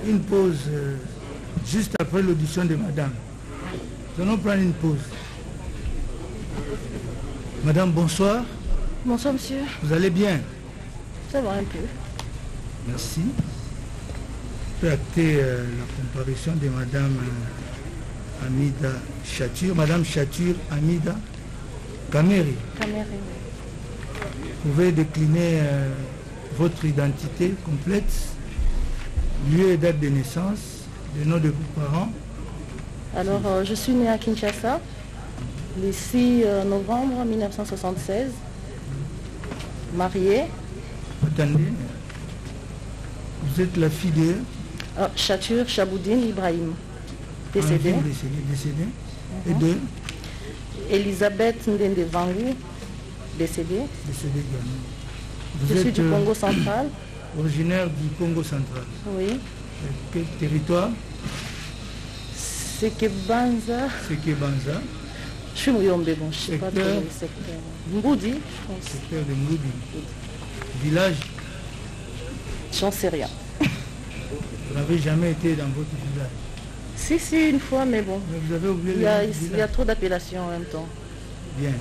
une pause juste après l'audition de madame. Nous allons prendre une pause. Madame, bonsoir. Bonsoir, monsieur. Vous allez bien? Ça va un peu. Merci. Je peux acter la comparution de madame Hamida Chatur. Madame Chatur Hamida Kameri. Kameri. Vous pouvez décliner votre identité complète, lieu et date de naissance, le nom de vos parents. Alors, je suis née à Kinshasa, le 6 novembre 1976, mariée. Attendez, vous êtes la fille de... Chatur Chaboudine Ibrahim, décédée. Décédée. Et de... Elisabeth Ndende Vangou, décédée. Décédée également. Je suis du Congo central. Originaire du Congo central. Oui. Quel territoire? Sekebanza. Sekebanza. Je suis Mouyombe, bon, je ne sais pas trop le secteur. Mboudi, je pense. Secteur de Mboudi. Village? J'en sais rien. Vous n'avez jamais été dans votre village? Si, une fois, mais bon. Mais vous avez oublié il y a trop d'appellations en même temps. Bien.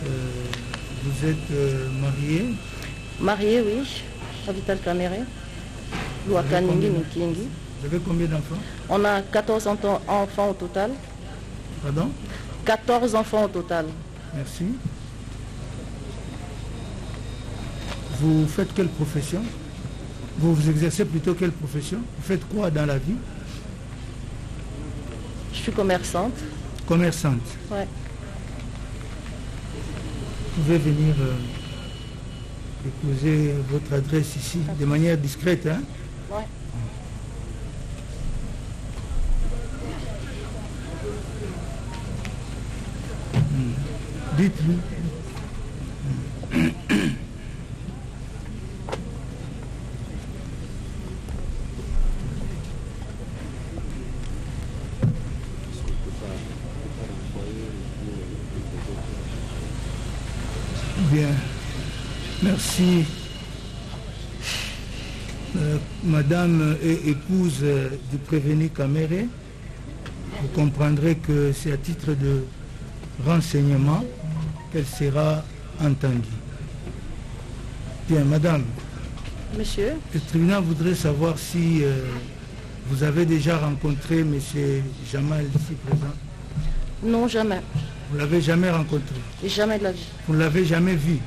Vous êtes marié? Marié, oui. À Vital Kamere. Louakaningi Nikingi. Vous avez combien d'enfants? On a 14 enfants au total. Pardon? 14 enfants au total. Merci. Vous faites quelle profession? Vous exercez plutôt quelle profession? Vous faites quoi dans la vie? Je suis commerçante. Commerçante? Ouais. Vous pouvez venir déposer votre adresse ici, de manière discrète, hein? Ouais. Dites-lui. Bien. Merci. Madame est épouse du prévenu Kamere. Vous comprendrez que c'est à titre de renseignement qu'elle sera entendue. Bien, madame. Monsieur. Le tribunal voudrait savoir si vous avez déjà rencontré M. Jamal ici présent. Non, jamais. Vous ne l'avez jamais rencontré? Jamais de la vie. Vous ne l'avez jamais vu?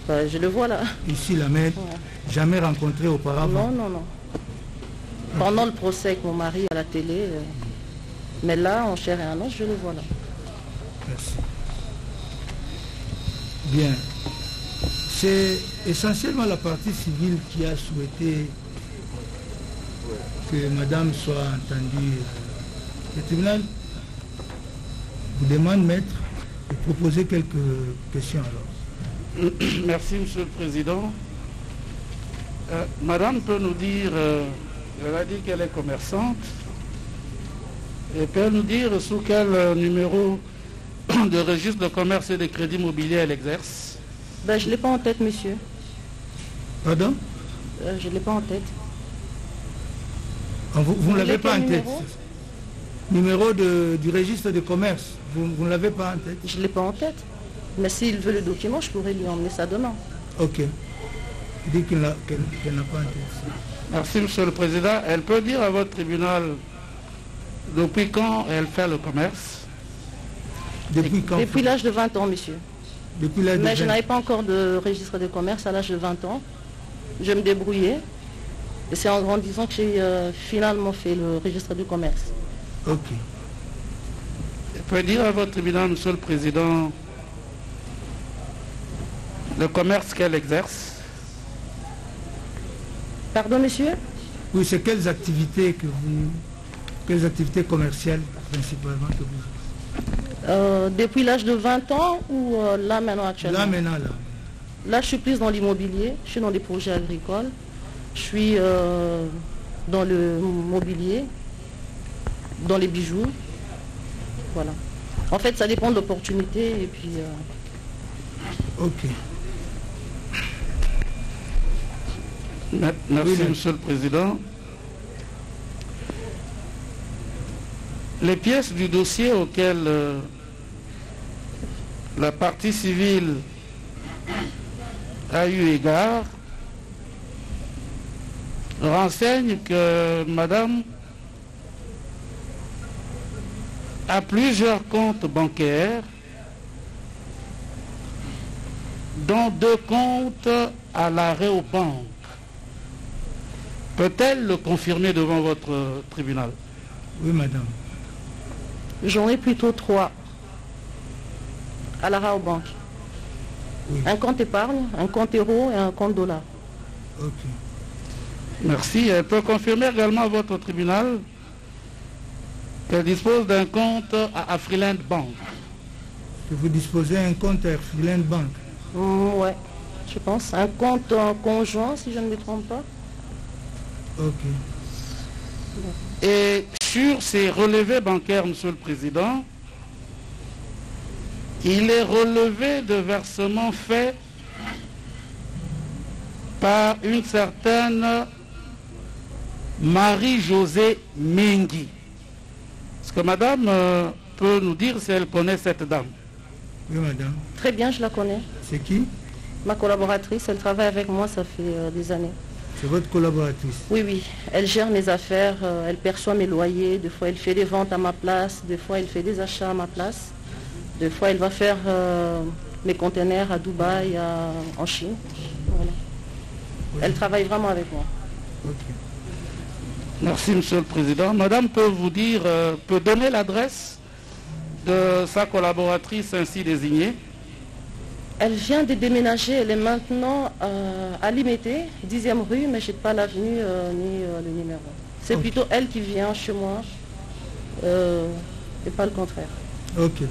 Je le vois là. Ici, la mère, ouais. Jamais rencontré auparavant? Non. Pendant le procès avec mon mari à la télé, mais là, en chair et en os, je le vois là. Merci. Bien. C'est essentiellement la partie civile qui a souhaité que madame soit entendue. Le tribunal vous demande, maître, de proposer quelques questions alors. Merci, Monsieur le Président. Madame peut nous dire, elle a dit qu'elle est commerçante, et peut nous dire sous quel numéro de registre de commerce et de crédit immobilier elle exerce? Je ne l'ai pas en tête, monsieur. Pardon? Je ne l'ai pas en tête. Vous ne l'avez pas en tête? Numéro du registre de commerce, vous ne l'avez pas en tête? Je ne l'ai pas en tête. Mais s'il veut le document, je pourrais lui emmener ça demain. Ok. Il dit qu'elle n'a pas en tête. Merci, Monsieur le Président. Elle peut dire à votre tribunal depuis quand elle fait le commerce? Depuis quand? Depuis l'âge de 20 ans, monsieur. Depuis l'âge de 20 ans. Mais je n'avais pas encore de registre de commerce à l'âge de 20 ans. Je me débrouillais. Et c'est en grandissant que j'ai finalement fait le registre de commerce. Ok. Elle peut dire à votre tribunal, Monsieur le Président, le commerce qu'elle exerce? Pardon, monsieur? Oui, c'est quelles activités commerciales principalement que vous... Depuis l'âge de 20 ans ou là maintenant actuellement? Là maintenant, là. Là, je suis plus dans l'immobilier, je suis dans des projets agricoles, je suis dans le mobilier, dans les bijoux, voilà. En fait, ça dépend de l'opportunité et puis... Ok. Merci, Monsieur le Président. Les pièces du dossier auxquelles la partie civile a eu égard renseignent que madame a plusieurs comptes bancaires, dont 2 comptes à l'arrêt aux banques. Peut-elle le confirmer devant votre tribunal? Oui, madame. J'en ai plutôt 3 à l'arrêt aux banques. Oui. Un compte épargne, un compte euro et un compte dollar. Ok. Merci. Elle peut confirmer également à votre tribunal qu'elle dispose d'un compte à Afriland Bank. Que vous disposez d'un compte à Afriland Bank. Ouais, je pense. Un compte conjoint, si je ne me trompe pas. Ok. Et sur ces relevés bancaires, Monsieur le Président, il est relevé de versements faits par une certaine Marie-Josée Mengi. Est-ce que madame peut nous dire si elle connaît cette dame? Oui, madame. Très bien, je la connais. C'est qui? Ma collaboratrice, elle travaille avec moi, ça fait des années. C'est votre collaboratrice? Oui, oui. Elle gère mes affaires, elle perçoit mes loyers. Des fois, elle fait des ventes à ma place. Des fois, elle fait des achats à ma place. Des fois, elle va faire mes conteneurs à Dubaï, en Chine. Voilà. Oui. Elle travaille vraiment avec moi. Ok. Merci, Monsieur le Président. Madame peut vous dire, peut donner l'adresse de sa collaboratrice ainsi désignée? Elle vient de déménager, elle est maintenant à Limété, 10e rue, mais je n'ai pas l'avenue ni le numéro. C'est Ok. plutôt elle qui vient chez moi, et pas le contraire. Ok.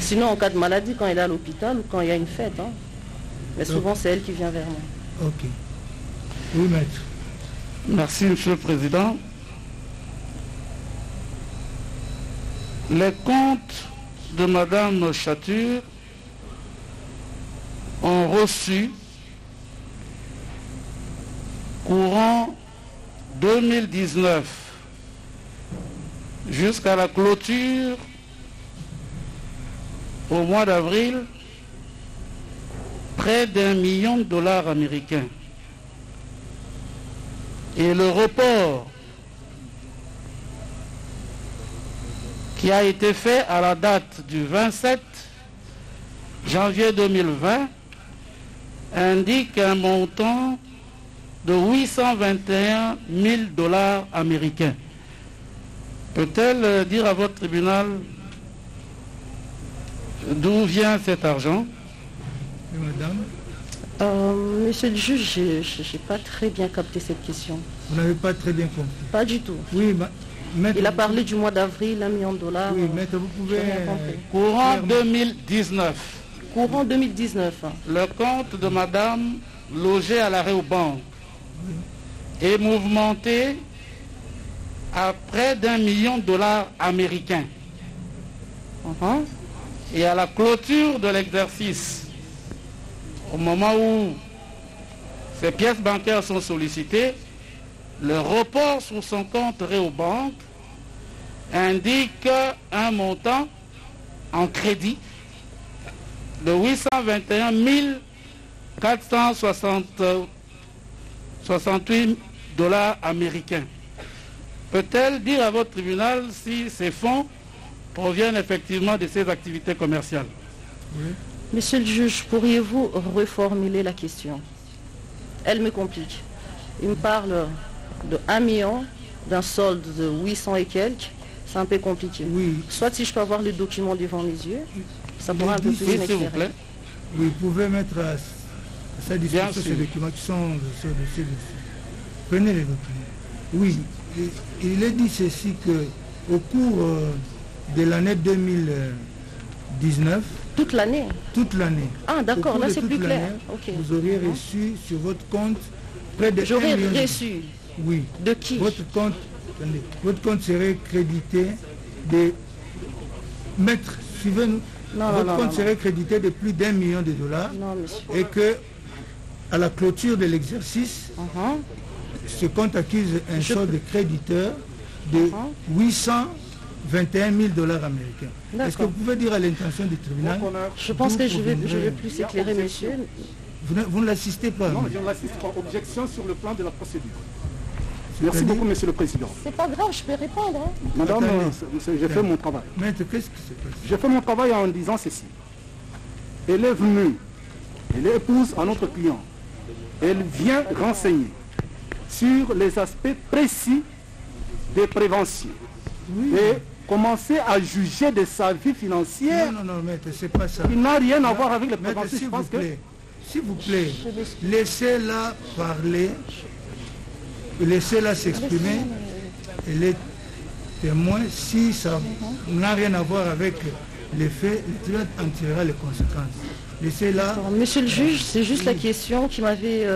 Sinon, en cas de maladie, quand elle est à l'hôpital ou quand il y a une fête, hein. Mais souvent, c'est elle qui vient vers moi. Ok. Oui, maître. Merci, Monsieur le Président. Les comptes de madame Chature ont reçu courant 2019 jusqu'à la clôture au mois d'avril près d'1 million de dollars américains. Et le report qui a été fait à la date du 27 janvier 2020 indique un montant de 821 000 dollars américains. Peut-elle dire à votre tribunal d'où vient cet argent? Oui, madame. Monsieur le juge, je n'ai pas très bien capté cette question. Vous n'avez pas très bien compris. Pas du tout. Oui, maître. Il a parlé du mois d'avril, 1 million de dollars. Oui, maître, vous pouvez... j'ai rien compris. Courant clairement. 2019. Courant 2019. hein. Le compte de madame logée à l'arrêt aux banques est mouvementé à près d'1 million de dollars américains. Mhm. Et à la clôture de l'exercice, au moment où ces pièces bancaires sont sollicitées, le report sur son compte Réobank indique un montant en crédit de 821 468 dollars américains. Peut-elle dire à votre tribunal si ces fonds proviennent effectivement de ces activités commerciales? Oui. Monsieur le juge, pourriez-vous reformuler la question? Elle me complique. Il me parle de 1 million, d'un solde de 800 et quelques. C'est un peu compliqué. Oui. Soit si je peux avoir le document devant mes yeux, ça pourra un peu plus Oui, s'il vous m'éclairer. plaît. Oui, vous pouvez mettre à sa Bien disposition sûr. ces documents qui sont sur le dossier. Prenez les documents. Oui, il est dit ceci que au cours de l'année 2019, Toute l'année. toute l'année, Ah, d'accord, au cours là de c'est toute plus clair. l'année, Ok. vous auriez reçu sur votre compte près de 1 J'aurais million de- reçu. Oui. De qui? Votre compte, attendez, votre compte serait crédité de... Maître, suivez-nous. Non, Votre non, compte non, serait crédité de plus d'1 million de dollars Non, monsieur. et que à la clôture de l'exercice, Mhm. ce compte accuse un Je solde de créditeur de 800 21 000 $ américains. Est-ce que vous pouvez dire à l'intention du tribunal? Je pense que je vais plus éclairer, monsieur. Vous ne l'assistez pas? Non, je ne l'assiste pas. Objection sur le plan de la procédure. Merci beaucoup, monsieur le président. C'est pas grave, je peux répondre. Hein. Madame, j'ai fait mon travail. Maître, qu'est-ce qui s'est passé? J'ai fait mon travail en disant ceci. Elle est venue, elle est épouse à notre client. Elle vient renseigner sur les aspects précis des préventions. Oui. Et commencer à juger de sa vie financière. Non, maître, c'est pas ça. Il n'a rien à voir avec les Maître, préventions. s'il vous plaît, laissez-la parler, laissez-la s'exprimer. Elle est témoin. Si ça n'a rien à voir avec les faits, le tribunal en tirera les conséquences. Laissez-la. Monsieur le juge, c'est juste la question qui m'avait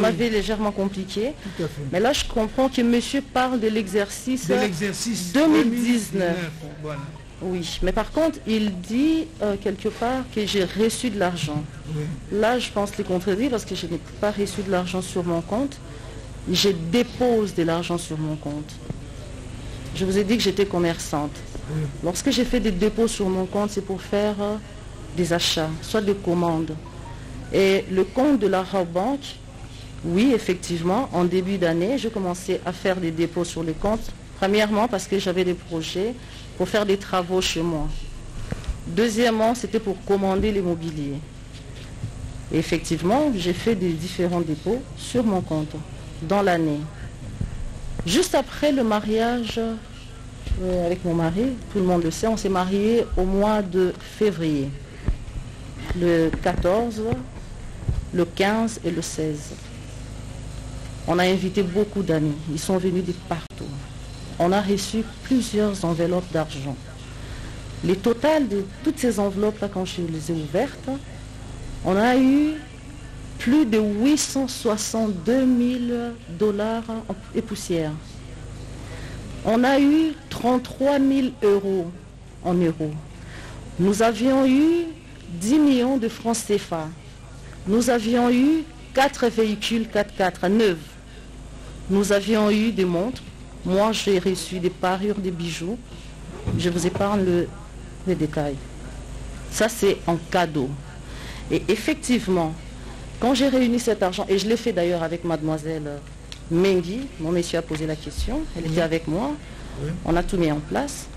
m'avait légèrement compliqué. Tout à fait. Mais là, je comprends que monsieur parle de l'exercice 2019. Voilà. Oui, mais par contre, il dit quelque part que j'ai reçu de l'argent. Oui. Là, je pense qu'il contredit parce que je n'ai pas reçu de l'argent sur mon compte. Je dépose de l'argent sur mon compte. Je vous ai dit que j'étais commerçante. Oui. Lorsque j'ai fait des dépôts sur mon compte, c'est pour faire des achats, soit des commandes. Et le compte de la Rabobank, oui, effectivement, en début d'année, je commençais à faire des dépôts sur les comptes. Premièrement, parce que j'avais des projets pour faire des travaux chez moi. Deuxièmement, c'était pour commander l'immobilier. Et effectivement, j'ai fait des différents dépôts sur mon compte dans l'année. Juste après le mariage avec mon mari, tout le monde le sait, on s'est mariés au mois de février. Le 14, le 15 et le 16. On a invité beaucoup d'amis. Ils sont venus de partout. On a reçu plusieurs enveloppes d'argent. Le total de toutes ces enveloppes-là, quand je les ai ouvertes, on a eu plus de 862 000 $ et poussière. On a eu 33 000 € en euros. Nous avions eu 10 millions de francs CFA. Nous avions eu 4 véhicules 4x4 neufs. Nous avions eu des montres. Moi, j'ai reçu des parures, des bijoux. Je vous épargne les détails. Ça, c'est en cadeau. Et effectivement, quand j'ai réuni cet argent, et je l'ai fait d'ailleurs avec mademoiselle Mengi, mon monsieur a posé la question, elle était avec moi, on a tout mis en place.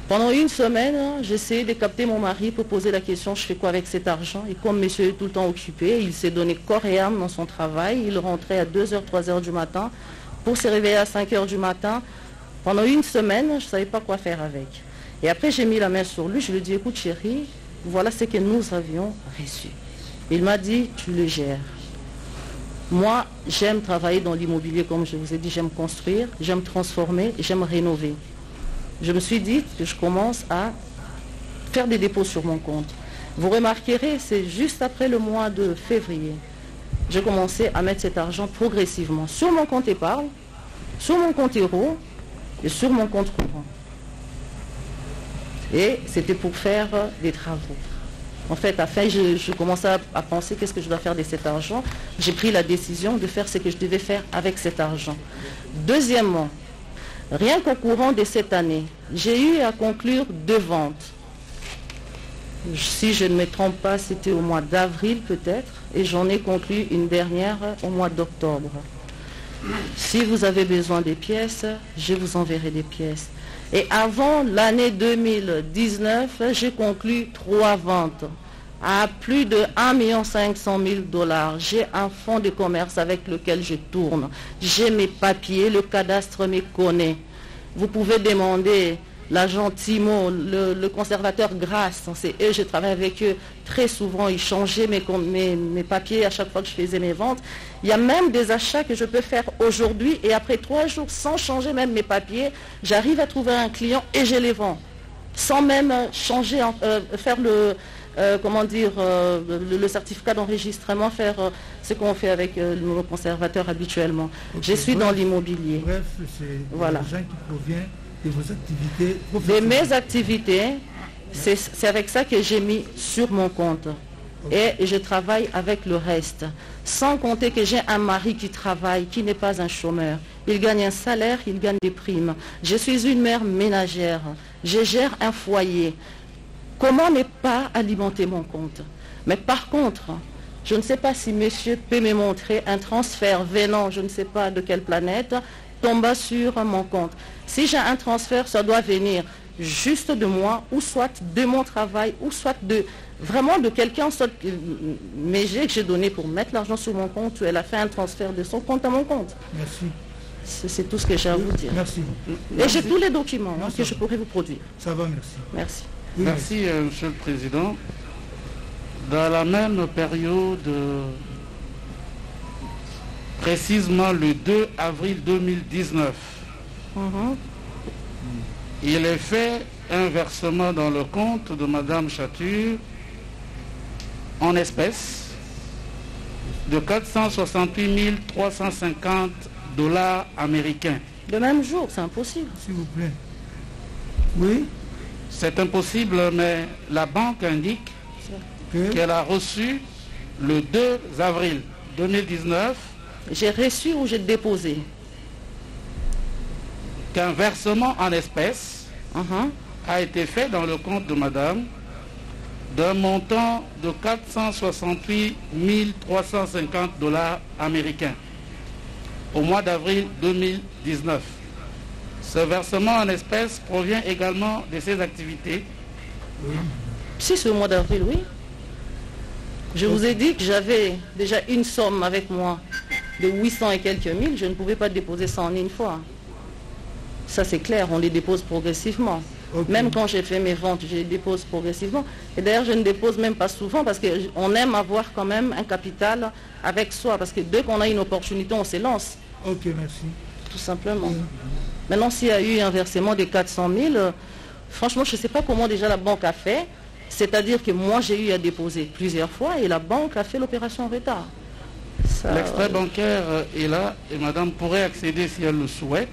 Pendant une semaine, j'ai essayé de capter mon mari pour poser la question, je fais quoi avec cet argent? Et comme monsieur est tout le temps occupé, il s'est donné corps et âme dans son travail, il rentrait à 2h, 3h du matin, pour se réveiller à 5h du matin. Pendant une semaine, je ne savais pas quoi faire avec. Et après, j'ai mis la main sur lui, je lui ai dit, écoute chérie, voilà ce que nous avions reçu. Il m'a dit, tu le gères. Moi, j'aime travailler dans l'immobilier, comme je vous ai dit, j'aime construire, j'aime transformer, j'aime rénover. Je me suis dit que je commence à faire des dépôts sur mon compte. Vous remarquerez, c'est juste après le mois de février. J'ai commencé à mettre cet argent progressivement sur mon compte épargne, sur mon compte euro et sur mon compte courant. Et c'était pour faire des travaux. En fait, je commençais à penser qu'est-ce que je dois faire de cet argent. J'ai pris la décision de faire ce que je devais faire avec cet argent. Deuxièmement, rien qu'au courant de cette année, j'ai eu à conclure 2 ventes. Si je ne me trompe pas, c'était au mois d'avril peut-être, et j'en ai conclu une dernière au mois d'octobre. Si vous avez besoin des pièces, je vous enverrai des pièces. Et avant l'année 2019, j'ai conclu 3 ventes à plus de 1 500 000 $. J'ai un fonds de commerce avec lequel je tourne. J'ai mes papiers, le cadastre me connaît. Vous pouvez demander l'agent Timo, le conservateur Grasse, c'est eux, je travaille avec eux très souvent, ils changeaient mes papiers à chaque fois que je faisais mes ventes. Il y a même des achats que je peux faire aujourd'hui et après 3 jours, sans changer même mes papiers, j'arrive à trouver un client et je les vends. Sans même changer, faire le certificat d'enregistrement, faire ce qu'on fait avec nos conservateurs habituellement. Okay. Je suis dans l'immobilier. Bref, c'est voilà. L'argent qui provient de vos activités professionnelles. De mes activités, c'est avec ça que j'ai mis sur mon compte. et je travaille avec le reste. Sans compter que j'ai un mari qui travaille, qui n'est pas un chômeur. Il gagne un salaire, il gagne des primes. Je suis une mère ménagère. Je gère un foyer. Comment ne pas alimenter mon compte? Mais par contre, je ne sais pas si monsieur peut me montrer un transfert venant, je ne sais pas de quelle planète, tomba sur mon compte. Si j'ai un transfert, ça doit venir juste de moi, ou soit de mon travail, ou soit de vraiment de quelqu'un, mais que j'ai donné pour mettre l'argent sur mon compte, ou elle a fait un transfert de son compte à mon compte. Merci. C'est tout ce que j'ai à vous dire. Merci. Et j'ai tous les documents que je pourrais vous produire. Ça va, merci. Merci. Oui, Merci, Monsieur le Président. Dans la même période, précisément le 2 avril 2019, il est fait un versement dans le compte de Madame Chature en espèces de 468 350 $ américains. Le même jour, c'est impossible. s'il vous plaît. Oui, C'est impossible, mais la banque indique que qu'elle a reçu le 2 avril 2019 J'ai reçu ou j'ai déposé? qu'un versement en espèces a été fait dans le compte de Madame d'un montant de 468 350 $ américains au mois d'avril 2019. Ce versement en espèces provient également de ses activités. Si c'est au mois d'avril, oui. Je vous ai dit que j'avais déjà une somme avec moi de 800 et quelques mille. Je ne pouvais pas déposer ça en une fois. Ça c'est clair, on les dépose progressivement. Ok. Même quand j'ai fait mes ventes, je les dépose progressivement. Et d'ailleurs, je ne dépose même pas souvent parce qu'on aime avoir quand même un capital avec soi. Parce que dès qu'on a une opportunité, on se lance. ok, merci. Tout simplement. Maintenant, s'il y a eu un versement de 400 000, franchement, je ne sais pas comment déjà la banque a fait. C'est-à-dire que moi, j'ai eu à déposer plusieurs fois et la banque a fait l'opération en retard. Ça, L'extrait bancaire est là et Madame pourrait accéder si elle le souhaite.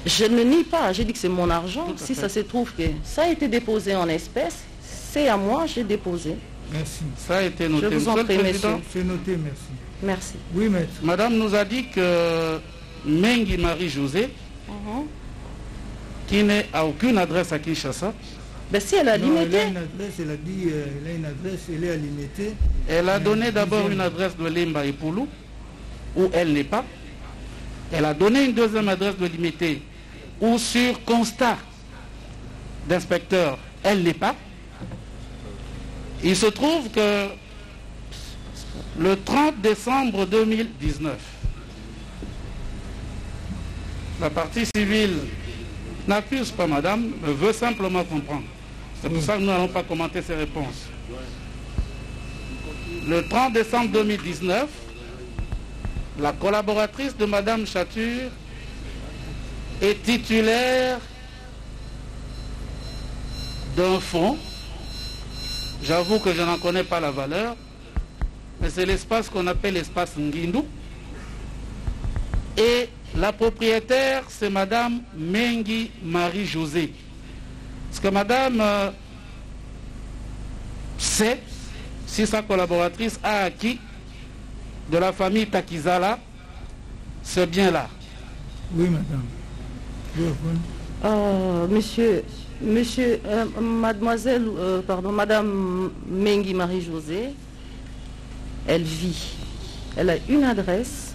je ne nie pas, j'ai dit que c'est mon argent. Tout à Si fait. ça se trouve que ça a été déposé en espèces, c'est à moi, j'ai déposé. Merci. Ça a été noté. Je vous en Monsieur le prie, Président, monsieur. C'est noté, merci. Merci. Oui, maître. Madame nous a dit que Mengi Marie-Josée, qui n'est à aucune adresse à Kinshasa, Ben, si elle a Non, elle a limité, une adresse, elle a dit, elle a une adresse, elle est à limiter. elle a donné d'abord une adresse de Lemba et Poulou, où elle n'est pas. Elle a donné une deuxième adresse de Limité, où sur constat d'inspecteur, elle n'est pas. Il se trouve que le 30 décembre 2019, la partie civile n'accuse pas madame, mais veut simplement comprendre. C'est pour ça que nous n'allons pas commenter ses réponses. Le 30 décembre 2019, la collaboratrice de madame Chature est titulaire d'un fonds. J'avoue que je n'en connais pas la valeur, mais c'est l'espace qu'on appelle l'espace Ngindou. Et la propriétaire, c'est madame Mengi Marie-Josée. Parce que madame sait si sa collaboratrice a acquis de la famille Takizala ce bien-là. Oui, madame. Je réponds. madame Mengi Marie-Josée, elle vit. Elle a une adresse.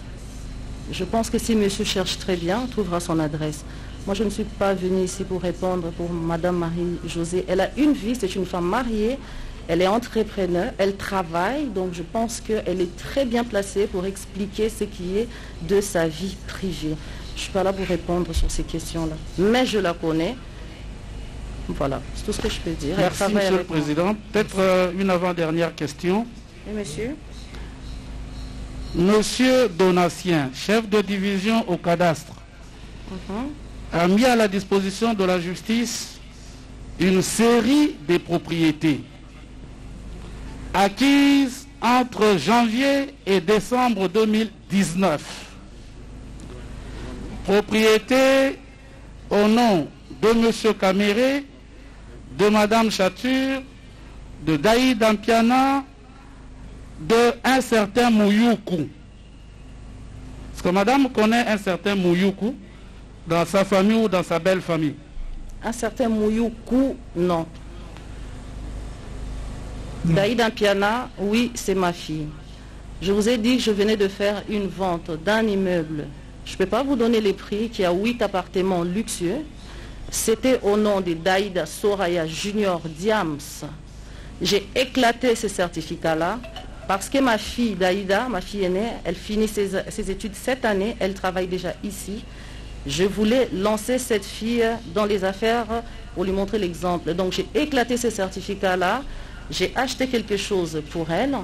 Je pense que si monsieur cherche très bien, on trouvera son adresse. Moi, je ne suis pas venue ici pour répondre pour madame Marie-Josée. Elle a une vie, c'est une femme mariée. Elle est entrepreneur, elle travaille, donc je pense qu'elle est très bien placée pour expliquer ce qui est de sa vie privée. Je ne suis pas là pour répondre sur ces questions-là, mais je la connais. Voilà, c'est tout ce que je peux dire. Elle Merci, travaille Monsieur le avec moi. Président. Peut-être une avant-dernière question. Oui, monsieur. Monsieur Donatien, chef de division au cadastre, a mis à la disposition de la justice une série de propriétés acquises entre janvier et décembre 2019. Propriétés au nom de monsieur Caméré, de madame Chature, de Daïd Ampiana, d'un certain Mouyoukou. Est-ce que madame connaît un certain Mouyoukou dans sa famille ou dans sa belle famille? Un certain Mouyoukou, non. Daïda Mpiana, oui, c'est ma fille. Je vous ai dit que je venais de faire une vente d'un immeuble. Je ne peux pas vous donner les prix, qui a 8 appartements luxueux. C'était au nom de Daïda Soraya Junior Diams. J'ai éclaté ce certificat-là parce que ma fille Daïda, ma fille aînée, elle finit ses études cette année, elle travaille déjà ici. Je voulais lancer cette fille dans les affaires pour lui montrer l'exemple. Donc j'ai éclaté ce certificat-là, j'ai acheté quelque chose pour elle,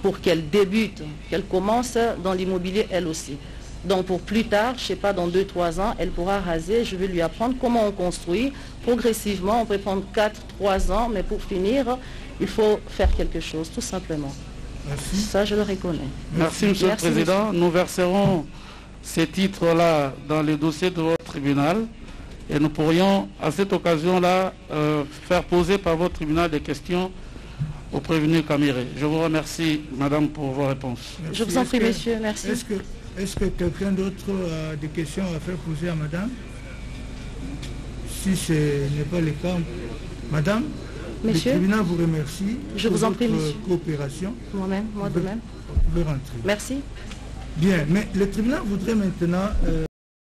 pour qu'elle débute, qu'elle commence dans l'immobilier elle aussi. Donc pour plus tard, je ne sais pas, dans 2-3 ans, elle pourra raser, je vais lui apprendre comment on construit. Progressivement, on peut prendre 4-3 ans, mais pour finir, il faut faire quelque chose, tout simplement. Merci. Ça, je le reconnais. Merci, Monsieur le Président. Monsieur. Nous verserons ces titres-là dans le dossier de votre tribunal et nous pourrions, à cette occasion-là, faire poser par votre tribunal des questions au prévenu Kamiré. Je vous remercie, Madame, pour vos réponses. Merci. Je vous en prie, monsieur. Merci. Est-ce que quelqu'un d'autre a des questions à faire poser à Madame? Si ce n'est pas le cas, Madame, Monsieur, le tribunal vous remercie. Je vous en prie, pour votre monsieur. coopération. moi-même, moi de même. Vous pouvez rentrer. Merci. Bien, mais le tribunal voudrait maintenant...